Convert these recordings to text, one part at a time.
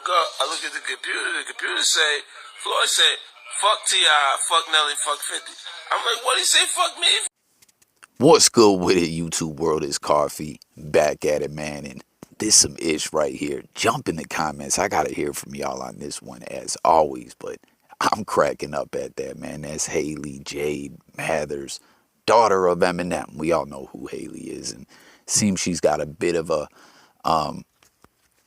woke up, I look at the computer say, Floyd said, fuck T.I., fuck Nelly, fuck 50. I'm like, what did he say, fuck me? What's good with it, YouTube world? It's Coffee, back at it, man, and this some ish right here. Jump in the comments. I gotta hear from y'all on this one as always, but I'm cracking up at that, man. That's Hailie Jade Mathers, daughter of Eminem. We all know who Hailie is, and seems she's got a bit of a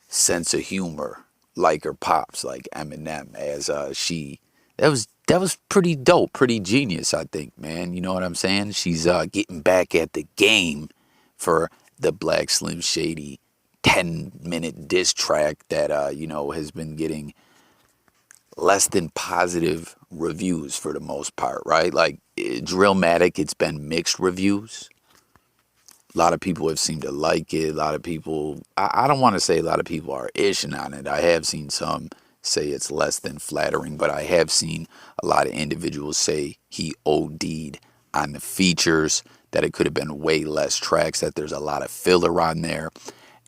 sense of humor, like her pops, like Eminem, as that was pretty dope, pretty genius, I think, man. You know what I'm saying? She's getting back at the game for the Black Slim Shady 10-minute diss track that has been getting less than positive reviews for the most part, right? Like Drillmatic, it's been mixed reviews. A lot of people have seemed to like it. A lot of people, I don't want to say a lot of people are ishing on it. I have seen some say it's less than flattering, but I have seen a lot of individuals say he OD'd on the features, that it could have been way less tracks, that there's a lot of filler on there.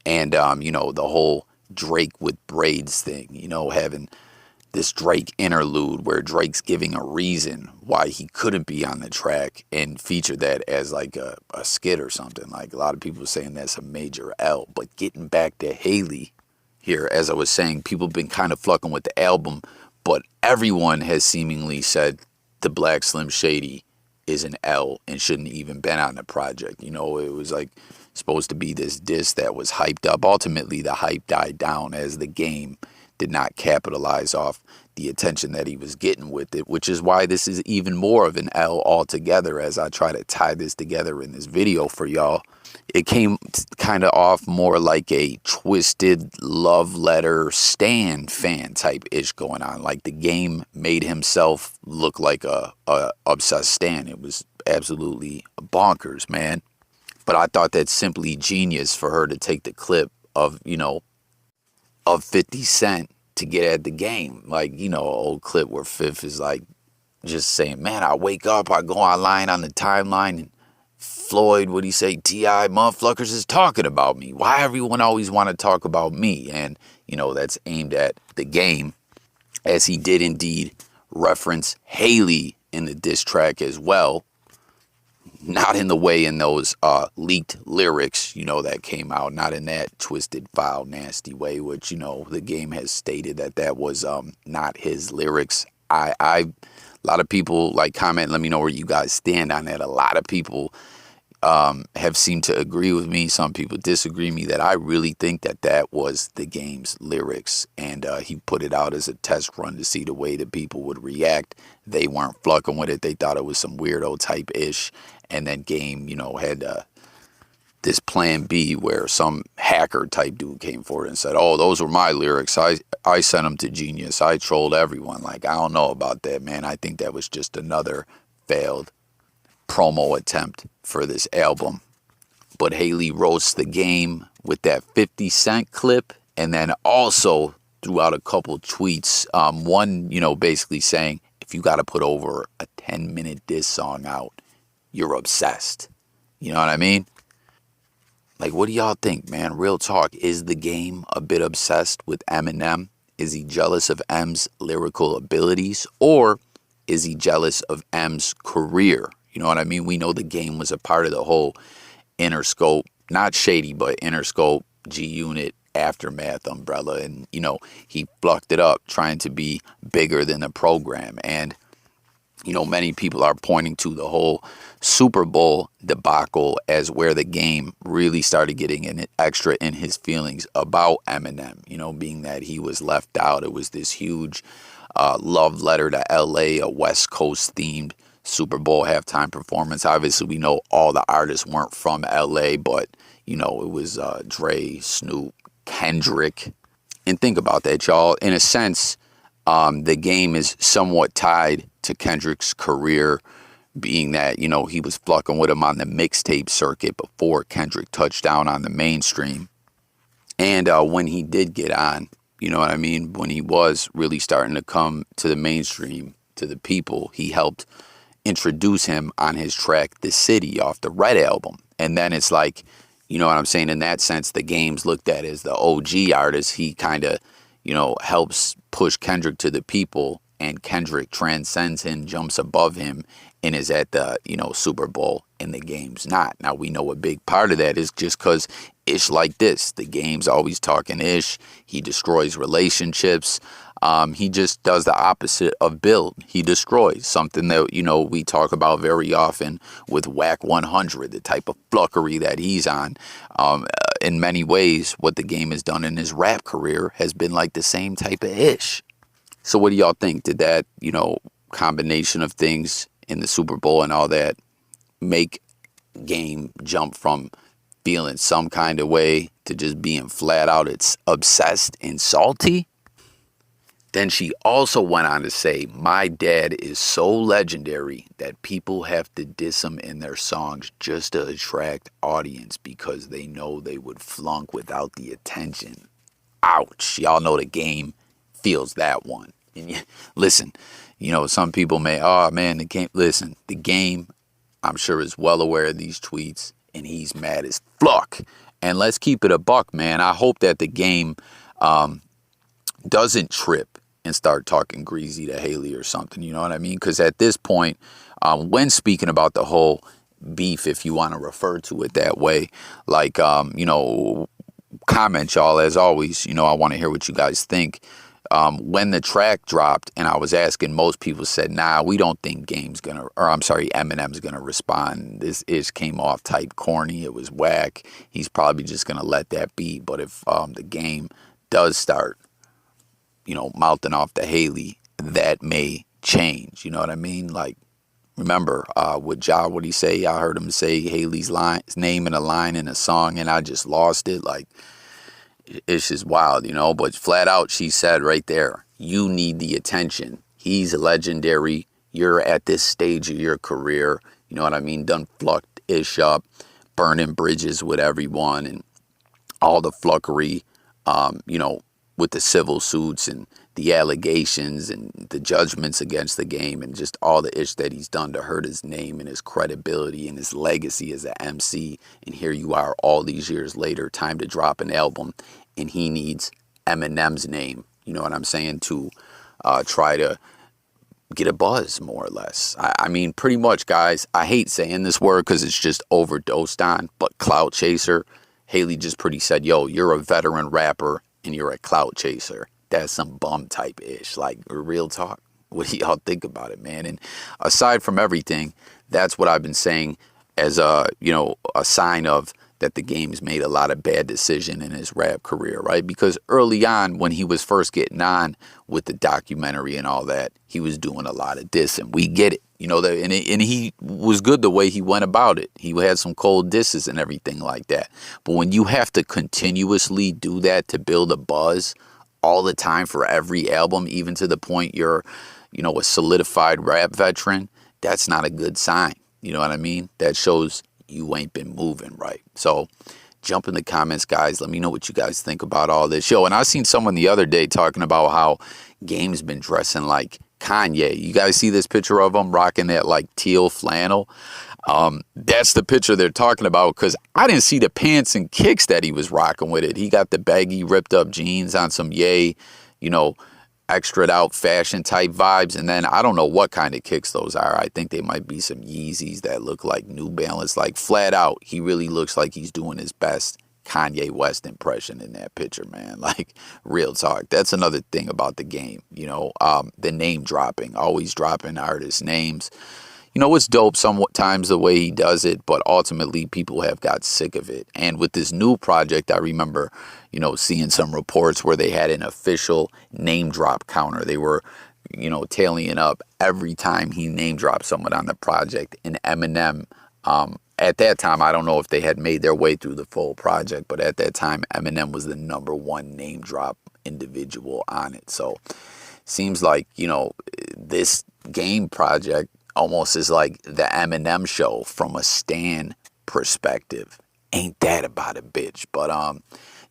And, the whole Drake with braids thing, having this Drake interlude where Drake's giving a reason why he couldn't be on the track and feature that as like a skit or something. Like a lot of people saying that's a major L. But getting back to Hailie here, as I was saying, people have been kind of fucking with the album, but everyone has seemingly said the Black Slim Shady is an L and shouldn't even been on the project. It was like supposed to be this diss that was hyped up. Ultimately, the hype died down as the game did not capitalize off the attention that he was getting with it, which is why this is even more of an L altogether as I try to tie this together in this video for y'all. It came kind of off more like a twisted love letter Stan fan type ish going on. Like the game made himself look like a obsessed Stan. It was absolutely bonkers, man. But I thought that's simply genius for her to take the clip of 50 Cent to get at the game. Like, an old clip where Fifth is like just saying, man, I wake up, I go online on the timeline, and Floyd, what he say, T.I. motherfuckers is talking about me. Why everyone always want to talk about me? And, that's aimed at the game, as he did indeed reference Hailie in the diss track as well. Not in the way in those leaked lyrics, that came out. Not in that twisted, foul, nasty way, which, the game has stated that was not his lyrics. A lot of people comment, let me know where you guys stand on that. A lot of people have seemed to agree with me. Some people disagree with me that I really think that was the game's lyrics. And he put it out as a test run to see the way that people would react. They weren't fucking with it. They thought it was some weirdo type ish. And then Game, had this plan B where some hacker type dude came forward and said, oh, those were my lyrics. I sent them to Genius. I trolled everyone. I don't know about that, man. I think that was just another failed promo attempt for this album. But Hailie roasts the game with that 50 Cent clip, and then also threw out a couple tweets. One, basically saying, if you got to put over a 10-minute diss song out, you're obsessed. You know what I mean? Like, what do y'all think, man? Real talk. Is the game a bit obsessed with Eminem? Is he jealous of M's lyrical abilities? Or is he jealous of M's career? You know what I mean? We know the game was a part of the whole Interscope, not Shady, but Interscope, G-Unit, Aftermath umbrella. And, he flucked it up trying to be bigger than the program. And, many people are pointing to the whole Super Bowl debacle as where the game really started getting an extra in his feelings about Eminem, being that he was left out. It was this huge love letter to LA, a West Coast themed Super Bowl halftime performance. Obviously, we know all the artists weren't from LA, but, it was Dre, Snoop, Kendrick. And think about that, y'all. In a sense, the game is somewhat tied to Kendrick's career, being that, he was fucking with him on the mixtape circuit before Kendrick touched down on the mainstream. And when he did get on, when he was really starting to come to the mainstream, to the people, he helped introduce him on his track The City off the Red album. And then it's like, in that sense, the game's looked at as the OG artist. He kind of, helps push Kendrick to the people, and Kendrick transcends him, jumps above him, and is at the, Super Bowl, and the game's not. Now, we know a big part of that is just because Ish like this. The game's always talking Ish. He destroys relationships. He just does the opposite of build. He destroys something that, we talk about very often with Whack 100, the type of fluckery that he's on. In many ways, what the game has done in his rap career has been like the same type of Ish. So what do y'all think? Did that, combination of things in the Super Bowl and all that make Game jump from feeling some kind of way to just being flat out it's obsessed and salty? Then she also went on to say, my dad is so legendary that people have to diss him in their songs just to attract audience because they know they would flunk without the attention. Ouch. Y'all know the game feels that one. And listen, some people may, oh man, the game, listen, the game, I'm sure is well aware of these tweets, and he's mad as fuck. And let's keep it a buck, man. I hope that the game doesn't trip and start talking greasy to Hailie or something, you know what I mean? Because at this point, when speaking about the whole beef, if you want to refer to it that way, like, comment, y'all, as always. I want to hear what you guys think. When the track dropped and I was asking, most people said, nah, we don't think Eminem's gonna respond. This ish came off type corny. It was whack. He's probably just gonna let that be. But if the game does start, mouthing off to Hailie, that may change. You know what I mean? Like, remember, with Ja, what he say? I heard him say Hailie's name in a line in a song, and I just lost it. Like, it's just wild, but flat out, she said right there, you need the attention. He's legendary. You're at this stage of your career. You know what I mean? Done flucked Ish up, burning bridges with everyone, and all the fluckery, with the civil suits and the allegations and the judgments against the game, and just all the Ish that he's done to hurt his name and his credibility and his legacy as an MC. And here you are all these years later, time to drop an album, and he needs Eminem's name, you know what I'm saying, to try to get a buzz, more or less. I mean, pretty much, guys, I hate saying this word because it's just overdosed on, but clout chaser. Hailie just pretty said, yo, you're a veteran rapper and you're a clout chaser. That's some bum type Ish, like real talk. What do y'all think about it, man? And aside from everything, that's what I've been saying as a sign of that the game's made a lot of bad decision in his rap career, right? Because early on, when he was first getting on with the documentary and all that, he was doing a lot of dissing. We get it, and he was good the way he went about it. He had some cold disses and everything like that. But when you have to continuously do that to build a buzz all the time for every album, even to the point you're, a solidified rap veteran, that's not a good sign. You know what I mean? That shows you ain't been moving right. So jump in the comments, guys. Let me know what you guys think about all this. Yo, and I seen someone the other day talking about how Game's been dressing like Kanye. You guys see this picture of him rocking that like teal flannel? That's the picture they're talking about, because I didn't see the pants and kicks that he was rocking with it. He got the baggy, ripped up jeans on some extra out fashion type vibes. And then I don't know what kind of kicks those are. I think they might be some Yeezys that look like New Balance. Like, flat out, he really looks like he's doing his best Kanye West impression in that picture, man. Like, real talk. That's another thing about the game, the name dropping, always dropping artists' names. It's dope sometimes the way he does it, but ultimately people have got sick of it. And with this new project, I remember, seeing some reports where they had an official name drop counter. They were, tallying up every time he name dropped someone on the project. And Eminem, at that time, I don't know if they had made their way through the full project, but at that time, Eminem was the #1 name drop individual on it. So seems like, this game project almost is like the Eminem show from a Stan perspective. Ain't that about a bitch? But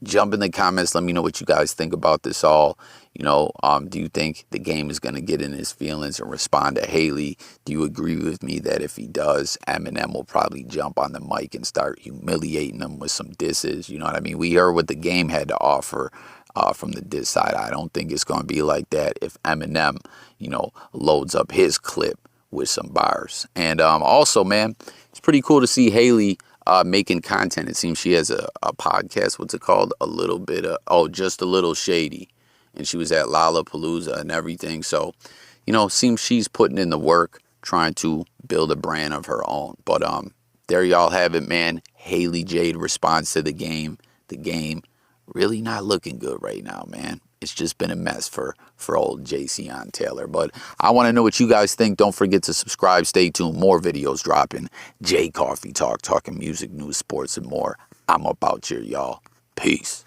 jump in the comments. Let me know what you guys think about this all. Do you think the game is going to get in his feelings and respond to Hailie? Do you agree with me that if he does, Eminem will probably jump on the mic and start humiliating him with some disses? You know what I mean? We heard what the game had to offer from the diss side. I don't think it's going to be like that if Eminem, loads up his clip with some bars. And also, man, it's pretty cool to see Hailie making content. It seems she has a podcast. What's it called? Just a Little Shady. And she was at Lollapalooza and everything. So, seems she's putting in the work, trying to build a brand of her own. But there y'all have it, man. Hailie Jade responds to the game. The game really not looking good right now, man. It's just been a mess for old JC on Taylor. But I want to know what you guys think. Don't forget to subscribe. Stay tuned. More videos dropping. J Coffee Talk, talking music, news, sports, and more. I'm up out here, y'all. Peace.